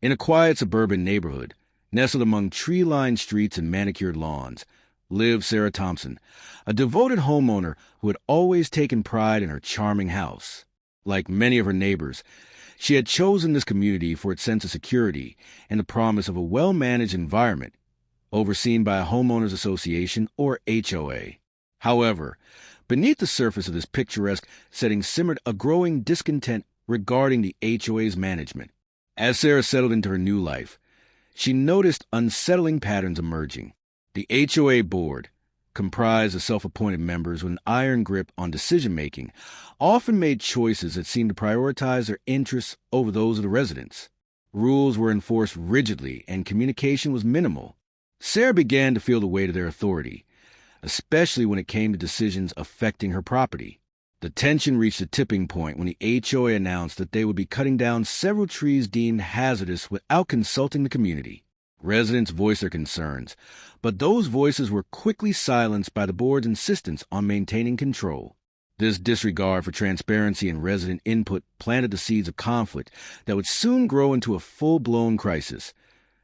In a quiet suburban neighborhood, nestled among tree-lined streets and manicured lawns, lived Sarah Thompson, a devoted homeowner who had always taken pride in her charming house. Like many of her neighbors, she had chosen this community for its sense of security and the promise of a well-managed environment, overseen by a homeowners association or HOA. However, beneath the surface of this picturesque setting simmered a growing discontent regarding the HOA's management. As Sarah settled into her new life, she noticed unsettling patterns emerging. The HOA board, comprised of self-appointed members with an iron grip on decision-making, often made choices that seemed to prioritize their interests over those of the residents. Rules were enforced rigidly and communication was minimal. Sarah began to feel the weight of their authority, especially when it came to decisions affecting her property. The tension reached a tipping point when the HOA announced that they would be cutting down several trees deemed hazardous without consulting the community. Residents voiced their concerns, but those voices were quickly silenced by the board's insistence on maintaining control. This disregard for transparency and resident input planted the seeds of conflict that would soon grow into a full-blown crisis,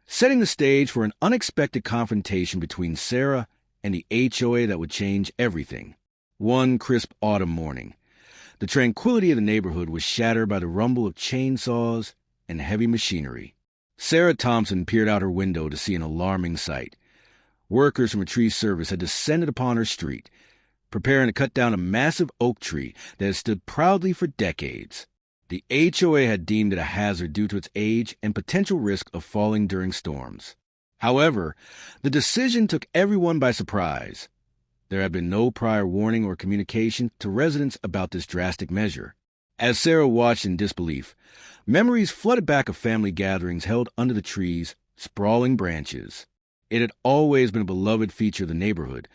setting the stage for an unexpected confrontation between Sarah and the HOA that would change everything. One crisp autumn morning, the tranquility of the neighborhood was shattered by the rumble of chainsaws and heavy machinery. Sarah Thompson peered out her window to see an alarming sight. Workers from a tree service had descended upon her street, preparing to cut down a massive oak tree that had stood proudly for decades. The HOA had deemed it a hazard due to its age and potential risk of falling during storms. However, the decision took everyone by surprise. There had been no prior warning or communication to residents about this drastic measure. As Sarah watched in disbelief, memories flooded back of family gatherings held under the trees' sprawling branches. It had always been a beloved feature of the neighborhood,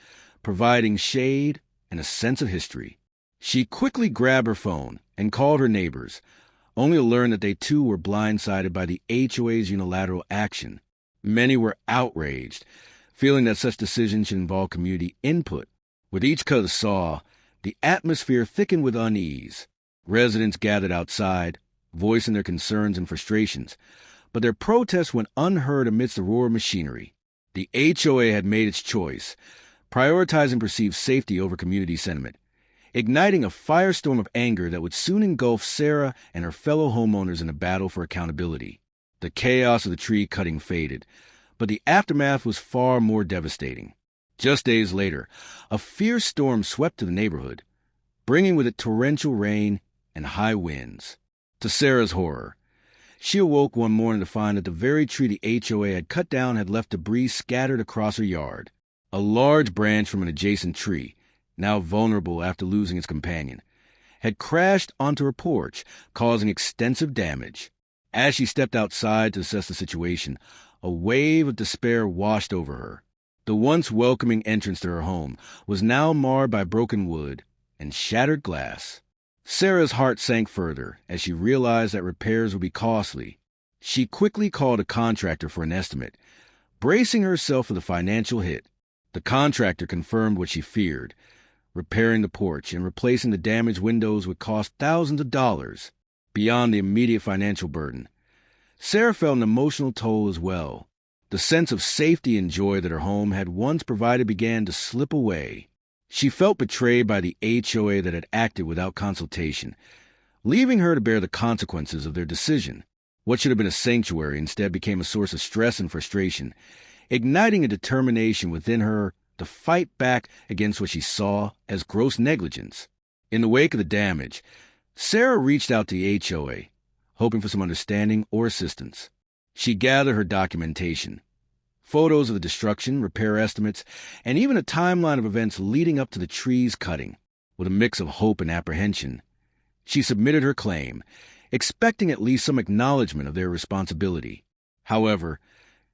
providing shade and a sense of history. She quickly grabbed her phone and called her neighbors, only to learn that they too were blindsided by the HOA's unilateral action. Many were outraged, feeling that such decisions should involve community input. With each cut of the saw, the atmosphere thickened with unease. Residents gathered outside, voicing their concerns and frustrations, but their protests went unheard amidst the roar of machinery. The HOA had made its choice, prioritizing perceived safety over community sentiment, igniting a firestorm of anger that would soon engulf Sarah and her fellow homeowners in a battle for accountability. The chaos of the tree cutting faded, but the aftermath was far more devastating. Just days later, a fierce storm swept to the neighborhood, bringing with it torrential rain and high winds. To Sarah's horror, she awoke one morning to find that the very tree the HOA had cut down had left debris scattered across her yard. A large branch from an adjacent tree, now vulnerable after losing its companion, had crashed onto her porch, causing extensive damage. As she stepped outside to assess the situation, a wave of despair washed over her. The once welcoming entrance to her home was now marred by broken wood and shattered glass. Sarah's heart sank further as she realized that repairs would be costly. She quickly called a contractor for an estimate, bracing herself for the financial hit. The contractor confirmed what she feared. Repairing the porch and replacing the damaged windows would cost thousands of dollars. Beyond the immediate financial burden, Sarah felt an emotional toll as well. The sense of safety and joy that her home had once provided began to slip away. She felt betrayed by the HOA that had acted without consultation, leaving her to bear the consequences of their decision. What should have been a sanctuary instead became a source of stress and frustration, igniting a determination within her to fight back against what she saw as gross negligence. In the wake of the damage, Sarah reached out to the HOA, hoping for some understanding or assistance. She gathered her documentation, photos of the destruction, repair estimates, and even a timeline of events leading up to the tree's cutting. With a mix of hope and apprehension, she submitted her claim, expecting at least some acknowledgement of their responsibility. However,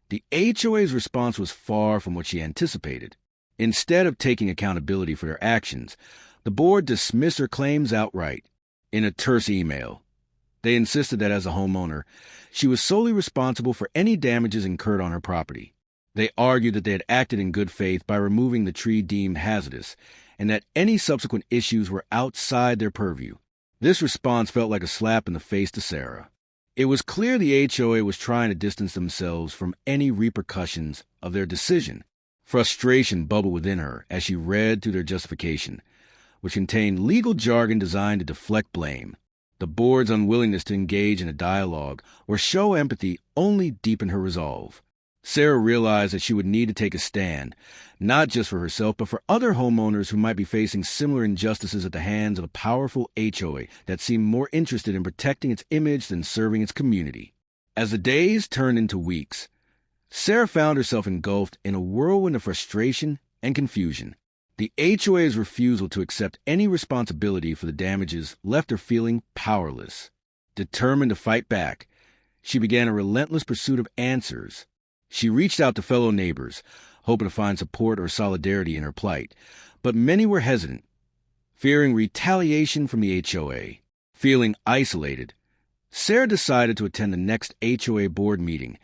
the HOA's response was far from what she anticipated. Instead of taking accountability for their actions, the board dismissed her claims outright. In a terse email, they insisted that as a homeowner, she was solely responsible for any damages incurred on her property. They argued that they had acted in good faith by removing the tree deemed hazardous, and that any subsequent issues were outside their purview. This response felt like a slap in the face to Sarah. It was clear the HOA was trying to distance themselves from any repercussions of their decision. Frustration bubbled within her as she read through their justification, which contained legal jargon designed to deflect blame. The board's unwillingness to engage in a dialogue or show empathy only deepened her resolve. Sarah realized that she would need to take a stand, not just for herself, but for other homeowners who might be facing similar injustices at the hands of a powerful HOA that seemed more interested in protecting its image than serving its community. As the days turned into weeks, Sarah found herself engulfed in a whirlwind of frustration and confusion. The HOA's refusal to accept any responsibility for the damages left her feeling powerless. Determined to fight back, she began a relentless pursuit of answers. She reached out to fellow neighbors, hoping to find support or solidarity in her plight, but many were hesitant, fearing retaliation from the HOA. Feeling isolated, Sarah decided to attend the next HOA board meeting,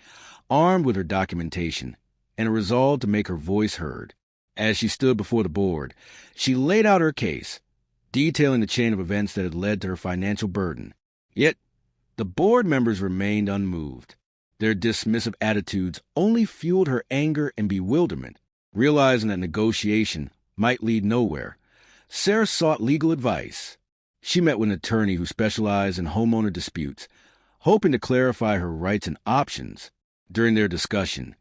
armed with her documentation and a resolve to make her voice heard. As she stood before the board, she laid out her case, detailing the chain of events that had led to her financial burden. Yet, the board members remained unmoved. Their dismissive attitudes only fueled her anger and bewilderment. Realizing that negotiation might lead nowhere, Sarah sought legal advice. She met with an attorney who specialized in homeowner disputes, hoping to clarify her rights and options. During their discussion,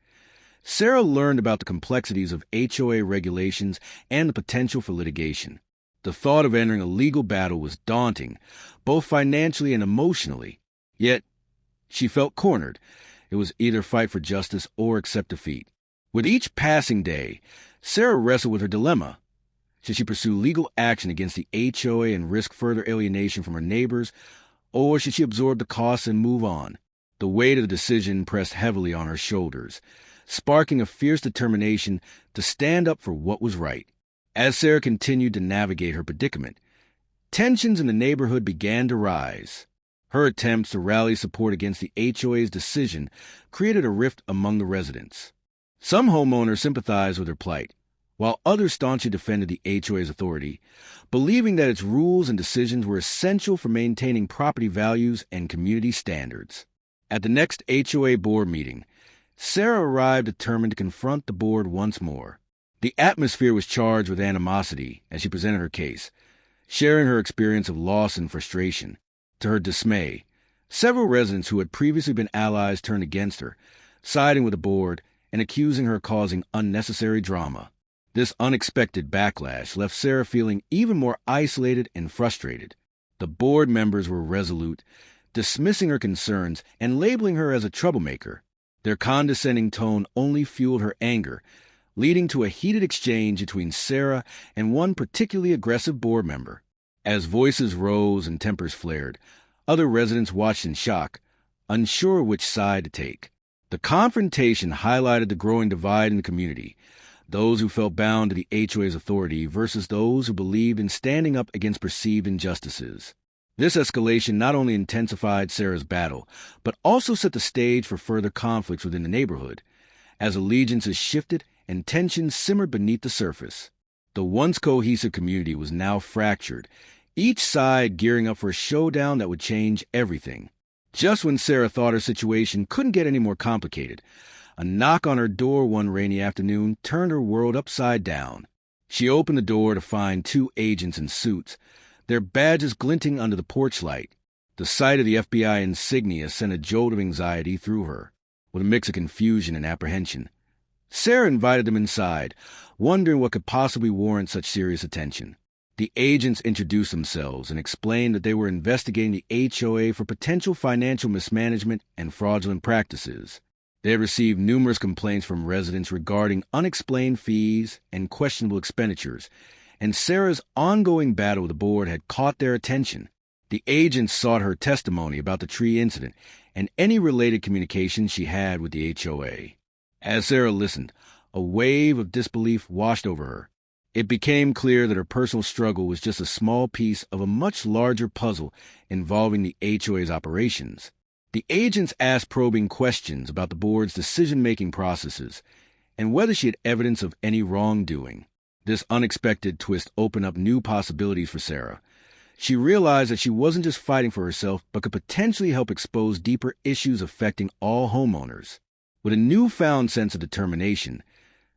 Sarah learned about the complexities of HOA regulations and the potential for litigation. The thought of entering a legal battle was daunting, both financially and emotionally. Yet, she felt cornered. It was either fight for justice or accept defeat. With each passing day, Sarah wrestled with her dilemma. Should she pursue legal action against the HOA and risk further alienation from her neighbors, or should she absorb the costs and move on? The weight of the decision pressed heavily on her shoulders, sparking a fierce determination to stand up for what was right. As Sarah continued to navigate her predicament, tensions in the neighborhood began to rise. Her attempts to rally support against the HOA's decision created a rift among the residents. Some homeowners sympathized with her plight, while others staunchly defended the HOA's authority, believing that its rules and decisions were essential for maintaining property values and community standards. At the next HOA board meeting, Sarah arrived determined to confront the board once more. The atmosphere was charged with animosity as she presented her case, sharing her experience of loss and frustration. To her dismay, several residents who had previously been allies turned against her, siding with the board and accusing her of causing unnecessary drama. This unexpected backlash left Sarah feeling even more isolated and frustrated. The board members were resolute, dismissing her concerns and labeling her as a troublemaker. Their condescending tone only fueled her anger, leading to a heated exchange between Sarah and one particularly aggressive board member. As voices rose and tempers flared, other residents watched in shock, unsure which side to take. The confrontation highlighted the growing divide in the community, those who felt bound to the HOA's authority versus those who believed in standing up against perceived injustices. This escalation not only intensified Sarah's battle, but also set the stage for further conflicts within the neighborhood, as allegiances shifted and tensions simmered beneath the surface. The once cohesive community was now fractured, each side gearing up for a showdown that would change everything. Just when Sarah thought her situation couldn't get any more complicated, a knock on her door one rainy afternoon turned her world upside down. She opened the door to find two agents in suits, their badges glinting under the porch light. The sight of the FBI insignia sent a jolt of anxiety through her, with a mix of confusion and apprehension. Sarah invited them inside, wondering what could possibly warrant such serious attention. The agents introduced themselves and explained that they were investigating the HOA for potential financial mismanagement and fraudulent practices. They had received numerous complaints from residents regarding unexplained fees and questionable expenditures, and Sarah's ongoing battle with the board had caught their attention. The agents sought her testimony about the tree incident and any related communications she had with the HOA. As Sarah listened, a wave of disbelief washed over her. It became clear that her personal struggle was just a small piece of a much larger puzzle involving the HOA's operations. The agents asked probing questions about the board's decision-making processes and whether she had evidence of any wrongdoing. This unexpected twist opened up new possibilities for Sarah. She realized that she wasn't just fighting for herself, but could potentially help expose deeper issues affecting all homeowners. With a newfound sense of determination,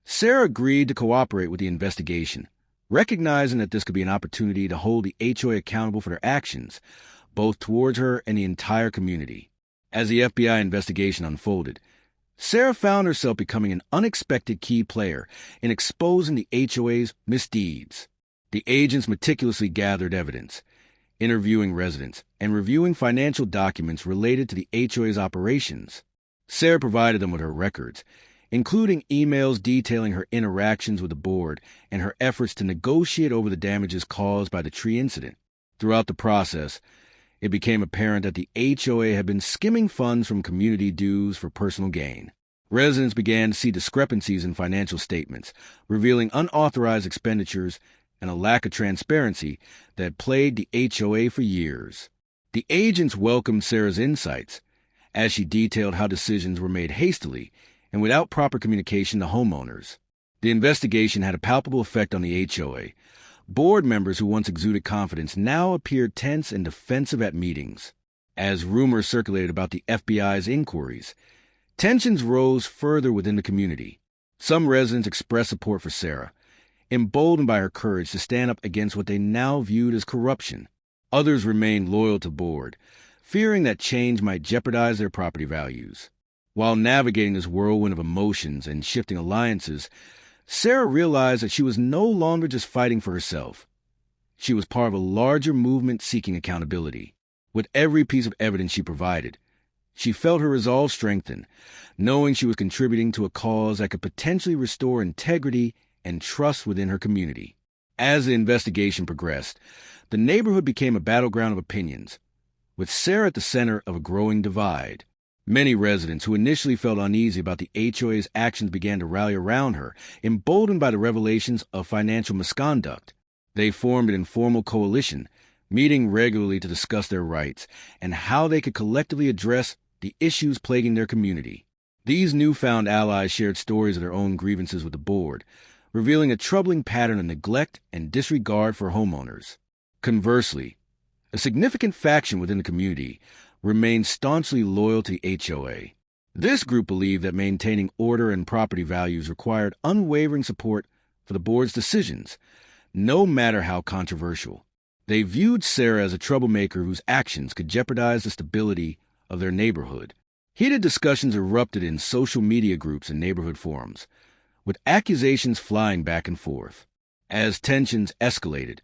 Sarah agreed to cooperate with the investigation, recognizing that this could be an opportunity to hold the HOA accountable for their actions, both towards her and the entire community. As the FBI investigation unfolded, Sarah found herself becoming an unexpected key player in exposing the HOA's misdeeds. The agents meticulously gathered evidence, interviewing residents, and reviewing financial documents related to the HOA's operations. Sarah provided them with her records, including emails detailing her interactions with the board and her efforts to negotiate over the damages caused by the tree incident. Throughout the process, it became apparent that the HOA had been skimming funds from community dues for personal gain. Residents began to see discrepancies in financial statements, revealing unauthorized expenditures and a lack of transparency that had plagued the HOA for years. The agents welcomed Sarah's insights, as she detailed how decisions were made hastily and without proper communication to homeowners. The investigation had a palpable effect on the HOA. Board members who once exuded confidence now appeared tense and defensive at meetings. As rumors circulated about the FBI's inquiries, tensions rose further within the community. Some residents expressed support for Sarah, emboldened by her courage to stand up against what they now viewed as corruption. Others remained loyal to board, fearing that change might jeopardize their property values. While navigating this whirlwind of emotions and shifting alliances, Sarah realized that she was no longer just fighting for herself. She was part of a larger movement seeking accountability. With every piece of evidence she provided, she felt her resolve strengthen, knowing she was contributing to a cause that could potentially restore integrity and trust within her community. As the investigation progressed, the neighborhood became a battleground of opinions, with Sarah at the center of a growing divide. Many residents who initially felt uneasy about the HOA's actions began to rally around her, emboldened by the revelations of financial misconduct. They formed an informal coalition, meeting regularly to discuss their rights and how they could collectively address the issues plaguing their community. These newfound allies shared stories of their own grievances with the board, revealing a troubling pattern of neglect and disregard for homeowners. Conversely, a significant faction within the community remained staunchly loyal to the HOA. This group believed that maintaining order and property values required unwavering support for the board's decisions, no matter how controversial. They viewed Sarah as a troublemaker whose actions could jeopardize the stability of their neighborhood. Heated discussions erupted in social media groups and neighborhood forums, with accusations flying back and forth. As tensions escalated,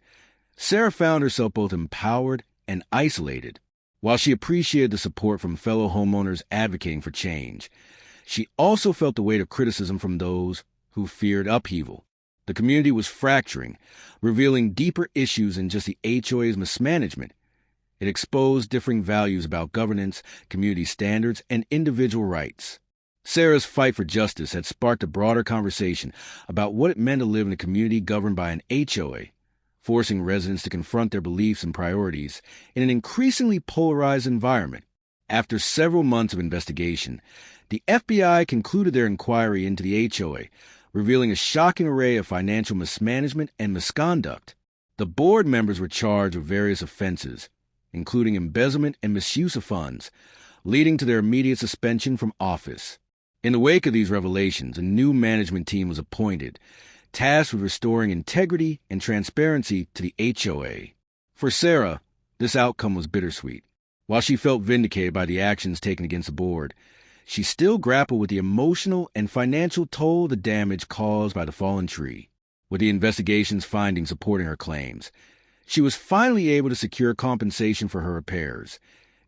Sarah found herself both empowered and isolated. While she appreciated the support from fellow homeowners advocating for change, she also felt the weight of criticism from those who feared upheaval. The community was fracturing, revealing deeper issues than just the HOA's mismanagement. It exposed differing values about governance, community standards, and individual rights. Sarah's fight for justice had sparked a broader conversation about what it meant to live in a community governed by an HOA, forcing residents to confront their beliefs and priorities in an increasingly polarized environment. After several months of investigation, the FBI concluded their inquiry into the HOA, revealing a shocking array of financial mismanagement and misconduct. The board members were charged with various offenses, including embezzlement and misuse of funds, leading to their immediate suspension from office. In the wake of these revelations, a new management team was appointed, tasked with restoring integrity and transparency to the HOA. For Sarah, this outcome was bittersweet. While she felt vindicated by the actions taken against the board, she still grappled with the emotional and financial toll of the damage caused by the fallen tree. With the investigation's findings supporting her claims, she was finally able to secure compensation for her repairs.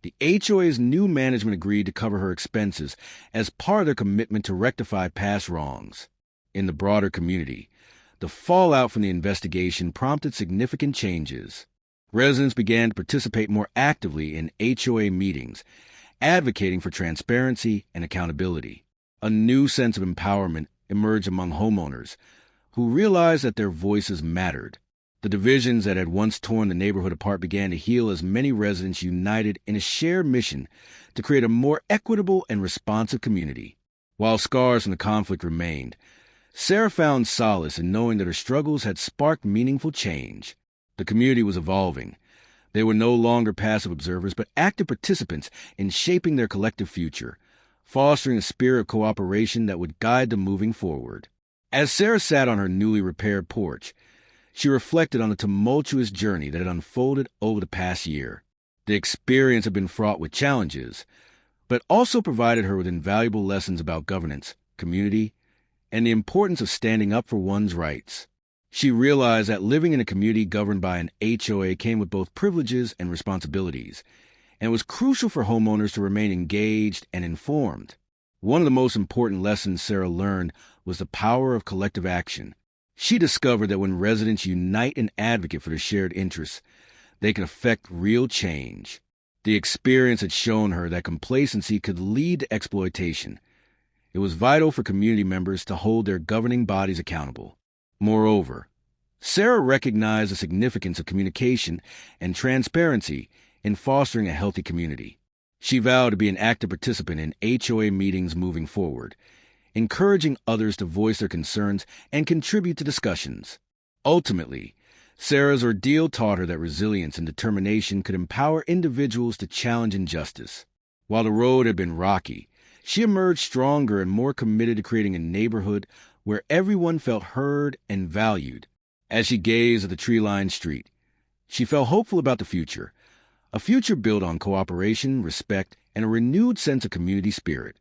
The HOA's new management agreed to cover her expenses as part of their commitment to rectify past wrongs. In the broader community, the fallout from the investigation prompted significant changes. Residents began to participate more actively in HOA meetings, advocating for transparency and accountability. A new sense of empowerment emerged among homeowners, who realized that their voices mattered. The divisions that had once torn the neighborhood apart began to heal as many residents united in a shared mission to create a more equitable and responsive community. While scars from the conflict remained, Sarah found solace in knowing that her struggles had sparked meaningful change. The community was evolving, They were no longer passive observers, but active participants in shaping their collective future, fostering a spirit of cooperation that would guide them moving forward. As Sarah sat on her newly repaired porch, she reflected on the tumultuous journey that had unfolded over the past year. The experience had been fraught with challenges, but also provided her with invaluable lessons about governance, community, and the importance of standing up for one's rights. She realized that living in a community governed by an HOA came with both privileges and responsibilities, and it was crucial for homeowners to remain engaged and informed. One of the most important lessons Sarah learned was the power of collective action. She discovered that when residents unite and advocate for their shared interests, they can affect real change. The experience had shown her that complacency could lead to exploitation. It was vital for community members to hold their governing bodies accountable. Moreover, Sarah recognized the significance of communication and transparency in fostering a healthy community. She vowed to be an active participant in HOA meetings moving forward, encouraging others to voice their concerns and contribute to discussions. Ultimately, Sarah's ordeal taught her that resilience and determination could empower individuals to challenge injustice. While the road had been rocky, she emerged stronger and more committed to creating a neighborhood where everyone felt heard and valued. As she gazed at the tree-lined street, she felt hopeful about the future, a future built on cooperation, respect, and a renewed sense of community spirit.